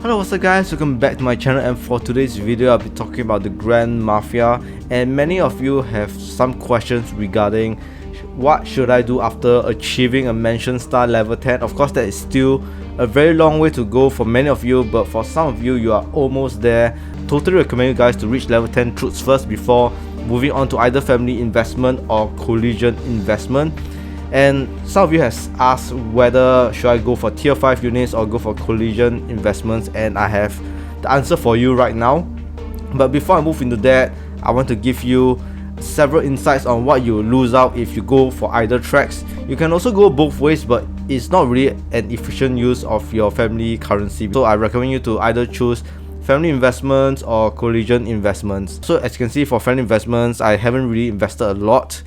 Hello, what's up guys, welcome back to my channel, and for today's video I'll be talking about the Grand Mafia. And many of you have some questions regarding what should I do after achieving a Mansion Star level 10. Of course, that is still a very long way to go for many of you, but for some of you, you are almost there. Totally recommend you guys to reach level 10 truths first before moving on to either family investment or collision investment. And some of you has asked whether should I go for tier 5 units or go for collision investments, and I have the answer for you right now. But before I move into that, I want to give you several insights on what you lose out if you go for either tracks. You can also go both ways, but it's not really an efficient use of your family currency. So I recommend you to either choose family investments or collision investments. So as you can see, for family investments, I haven't really invested a lot.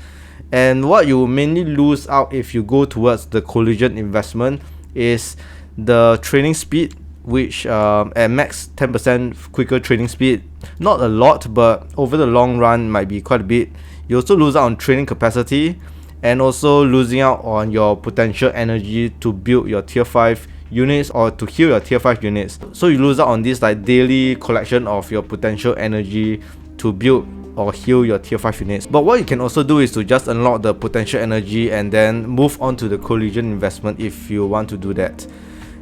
And what you mainly lose out if you go towards the collision investment is the training speed, which at max 10% quicker training speed. Not a lot, but over the long run might be quite a bit. You also lose out on training capacity, and also losing out on your potential energy to build your tier 5 units or to heal your tier 5 units. So you lose out on this like daily collection of your potential energy to build or heal your tier 5 units. But what you can also do is to just unlock the potential energy and then move on to the collision investment if you want to do that.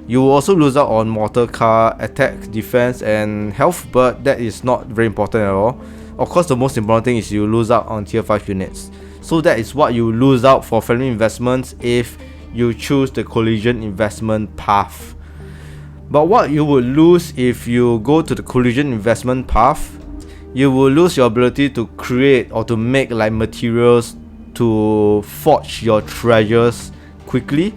You will also lose out on mortar car, attack, defense and health, but that is not very important at all. Of course, the most important thing is you lose out on tier 5 units. So that is what you lose out for family investments if you choose the collision investment path. But what you would lose if you go to the collision investment path, you will lose your ability to create or to make like materials to forge your treasures quickly,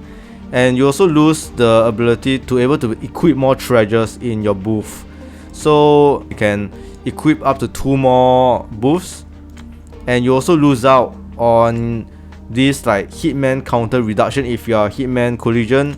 and you also lose the ability to able to equip more treasures in your booth. So you can equip up to 2 more booths, and you also lose out on this like hitman counter reduction if you are hitman collision,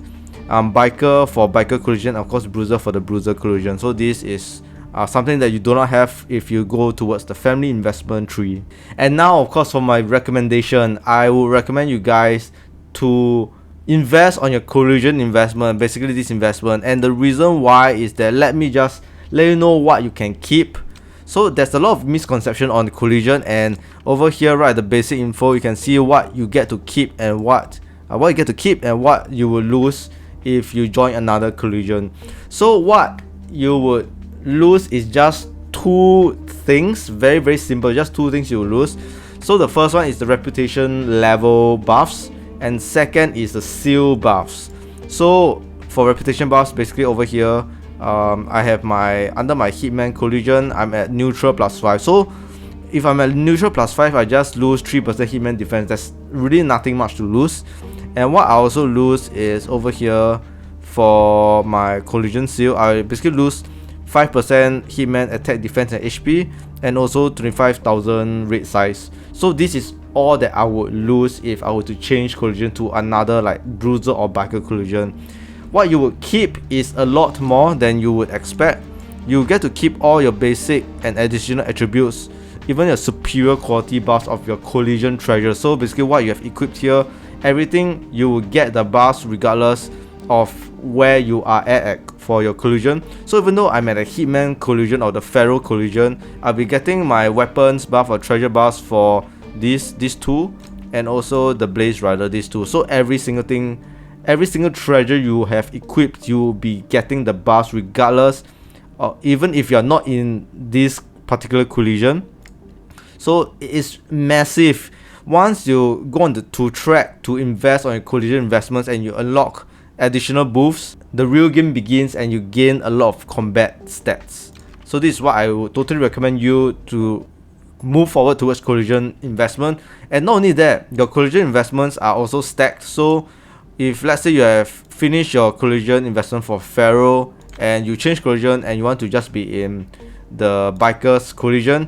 biker for biker collision, of course bruiser for the bruiser collision. So this is something that you do not have if you go towards the family investment tree. And now, of course, for my recommendation, I would recommend you guys to invest on your collision investment, basically this investment. And the reason why is that, let me just let you know what you can keep. So there's a lot of misconception on collision, and over here, right, the basic info, you can see what you get to keep and what you get to keep and what you will lose if you join another collision. So what you would lose is just 2 things, very simple, just 2 things you will lose. So the first one is the reputation level buffs, and second is the seal buffs. So for reputation buffs, basically over here, I have under my hitman collision, I'm at neutral +5. So if I'm at neutral +5, I just lose 3% hitman defense. That's really nothing much to lose. And what I also lose is over here for my collision seal, I basically lose 5% hitman attack, defense and HP, and also 25,000 raid size. So this is all that I would lose if I were to change collision to another like bruiser or biker collision. What you would keep is a lot more than you would expect. You get to keep all your basic and additional attributes, even your superior quality buffs of your collision treasure. So basically what you have equipped here, everything you will get the buffs regardless of where you are at for your collision. So even though I'm at a hitman collision or the pharaoh collision, I'll be getting my weapons buff or treasure buffs for these 2, and also the blaze rider, these 2. So every single thing, every single treasure you have equipped, you will be getting the buffs regardless, even if you're not in this particular collision. So it is massive. Once you go on the track to invest on your collision investments and you unlock additional boosts, the real game begins and you gain a lot of combat stats. So this is what I would totally recommend you to move forward towards collision investment. And not only that, your collision investments are also stacked. So if let's say you have finished your collision investment for pharaoh and you change collision and you want to just be in the bikers collision,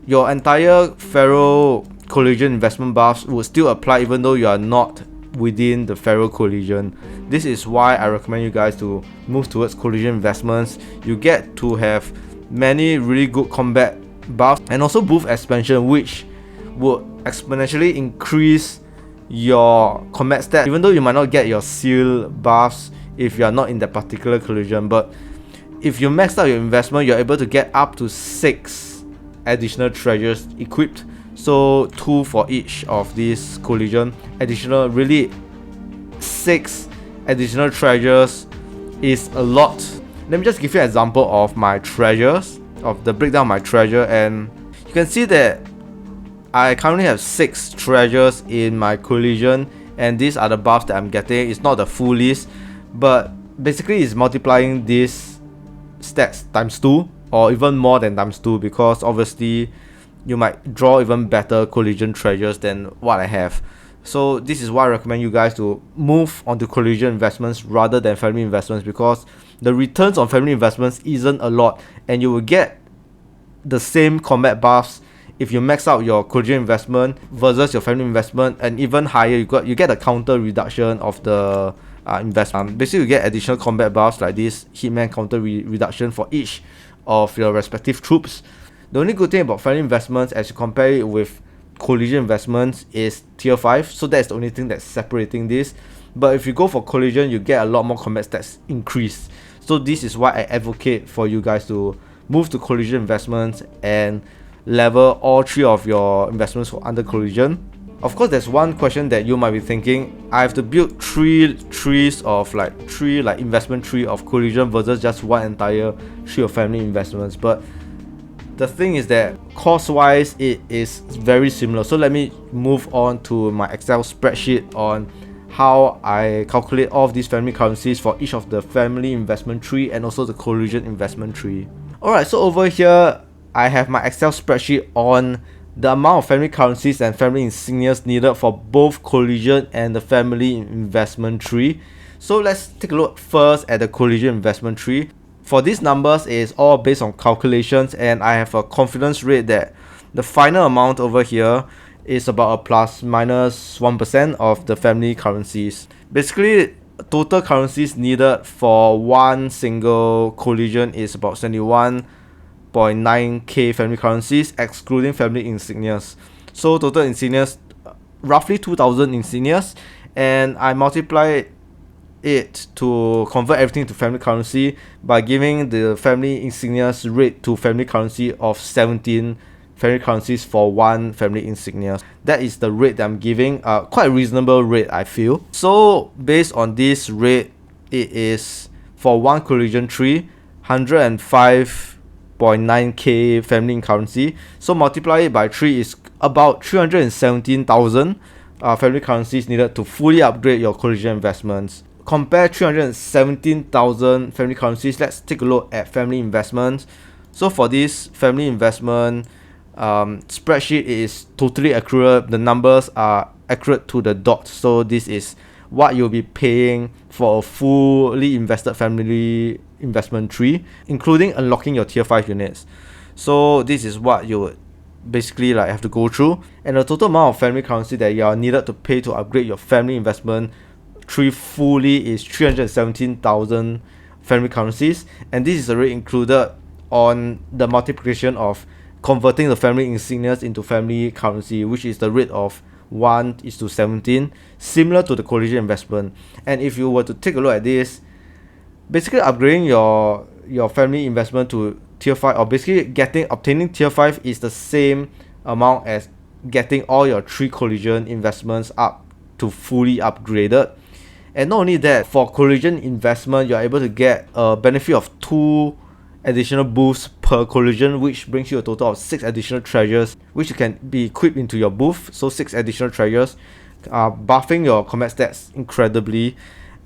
your entire pharaoh collision investment buffs would still apply even though you are not within the pharaoh collision. This is why I recommend you guys to move towards collision investments. You get to have many really good combat buffs and also booth expansion, which would exponentially increase your combat stat, even though you might not get your seal buffs if you are not in that particular collision. But if you max out your investment, you're able to get up to 6 additional treasures equipped. So 2 for each of these collision. Additional, really 6 additional treasures is a lot. Let me just give you an example of my treasures, of the breakdown of my treasure, and you can see that I currently have 6 treasures in my collision, and these are the buffs that I'm getting. It's not the full list, but basically it's multiplying these stats times 2 or even more than times 2, because obviously you might draw even better collision treasures than what I have. So this is why I recommend you guys to move onto collision investments rather than family investments, because the returns on family investments isn't a lot, and you will get the same combat buffs if you max out your collision investment versus your family investment, and even higher. You get a counter reduction of the investment. Basically, you get additional combat buffs like this hitman counter reduction for each of your respective troops. The only good thing about family investments, as you compare it with collision investments, is tier 5, so that's the only thing that's separating this. But if you go for collision, you get a lot more combat stats increase. So this is why I advocate for you guys to move to collision investments and level all 3 of your investments for under collision. Of course, there's one question that you might be thinking: I have to build 3 trees of investment tree of collision versus just one entire tree of family investments. But the thing is that cost wise it is very similar. So let me move on to my Excel spreadsheet on how I calculate all of these family currencies for each of the family investment tree and also the collision investment tree. Alright, so over here I have my Excel spreadsheet on the amount of family currencies and family insignias needed for both collision and the family investment tree. So let's take a look first at the collision investment tree. For these numbers, it is all based on calculations, and I have a confidence rate that the final amount over here is about a plus minus 1% of the family currencies. Basically, total currencies needed for one single collision is about 71.9k family currencies, excluding family insignias. So total insignias, roughly 2,000 insignias, and I multiply it to convert everything to family currency by giving the family insignias rate to family currency of 17 family currencies for one family insignia. That is the rate that I'm giving, quite a reasonable rate I feel. So based on this rate, it is for one collision tree 105.9k family currency. So multiply it by 3 is about 317,000 family currencies needed to fully upgrade your collision investments. Compare 317,000 family currencies. Let's take a look at family investments. So for this family investment spreadsheet, is totally accurate. The numbers are accurate to the dot. So this is what you'll be paying for a fully invested family investment tree, including unlocking your tier 5 units. So this is what you would basically have to go through, and the total amount of family currency that you are needed to pay to upgrade your family investment tree fully is 317,000 family currencies, and this is already included on the multiplication of converting the family insignias into family currency, which is the rate of 1:17, similar to the collision investment. And if you were to take a look at this, basically upgrading your family investment to tier 5, or basically obtaining tier 5, is the same amount as getting all your 3 collision investments up to fully upgraded. And not only that, for collision investment, you're able to get a benefit of 2 additional boosts per collision, which brings you a total of 6 additional treasures, which can be equipped into your booth. So 6 additional treasures, buffing your combat stats incredibly.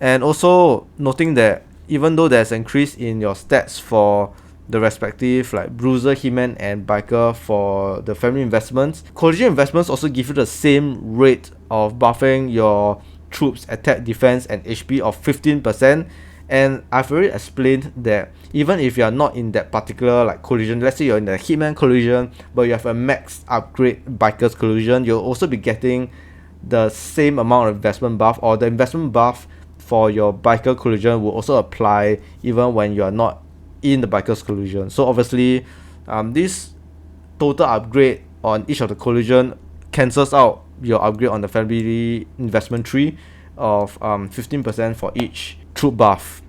And also noting that even though there's an increase in your stats for the respective bruiser, hitman and biker for the family investments, collision investments also give you the same rate of buffing your troops attack, defense and HP of 15%. And I've already explained that even if you are not in that particular collision, let's say you're in the hitman collision but you have a max upgrade bikers collision, you'll also be getting the same amount of investment buff, or the investment buff for your biker collision will also apply even when you are not in the bikers collision. So obviously this total upgrade on each of the collision cancels out your upgrade on the family investment tree of 15% for each troop buff.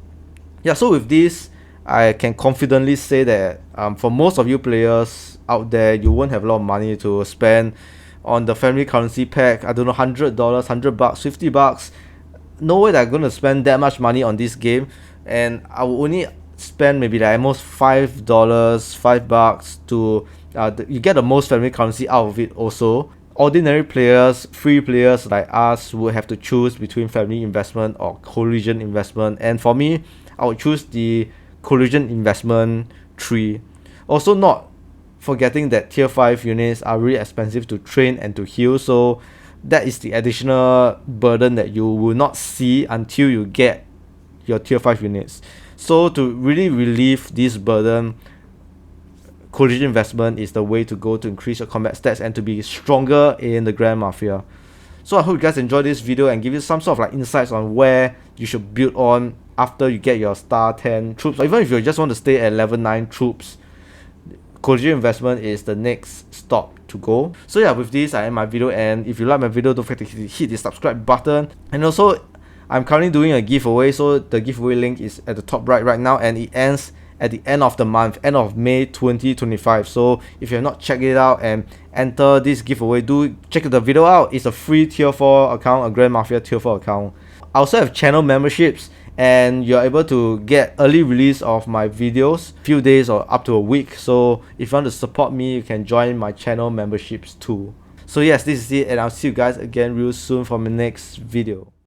Yeah, so with this, I can confidently say that for most of you players out there, you won't have a lot of money to spend on the family currency pack. I don't know, $100, $100, $50. No way that I'm gonna spend that much money on this game, and I will only spend maybe like almost $5, $5 to you get the most family currency out of it also. Ordinary players, free players like us would have to choose between family investment or collision investment, and for me, I would choose the collision investment tree. Also, not forgetting that tier 5 units are really expensive to train and to heal, so that is the additional burden that you will not see until you get your tier 5 units. So to really relieve this burden, collision investment is the way to go to increase your combat stats and to be stronger in the Grand Mafia. So I hope you guys enjoyed this video and give you some sort of like insights on where you should build on after you get your star 10 troops, or even if you just want to stay at level 9 troops, collision investment is the next stop to go. So yeah, with this I end my video, and if you like my video, don't forget to hit the subscribe button. And also, I'm currently doing a giveaway, so the giveaway link is at the top right now, and it ends at the end of the month, end of May 2025. So if you have not checked it out and enter this giveaway, do check the video out. It's a free tier 4 account, a Grand Mafia tier 4 account. I also have channel memberships, and you're able to get early release of my videos few days or up to a week. So if you want to support me, you can join my channel memberships too. So yes, this is it, and I'll see you guys again real soon for my next video.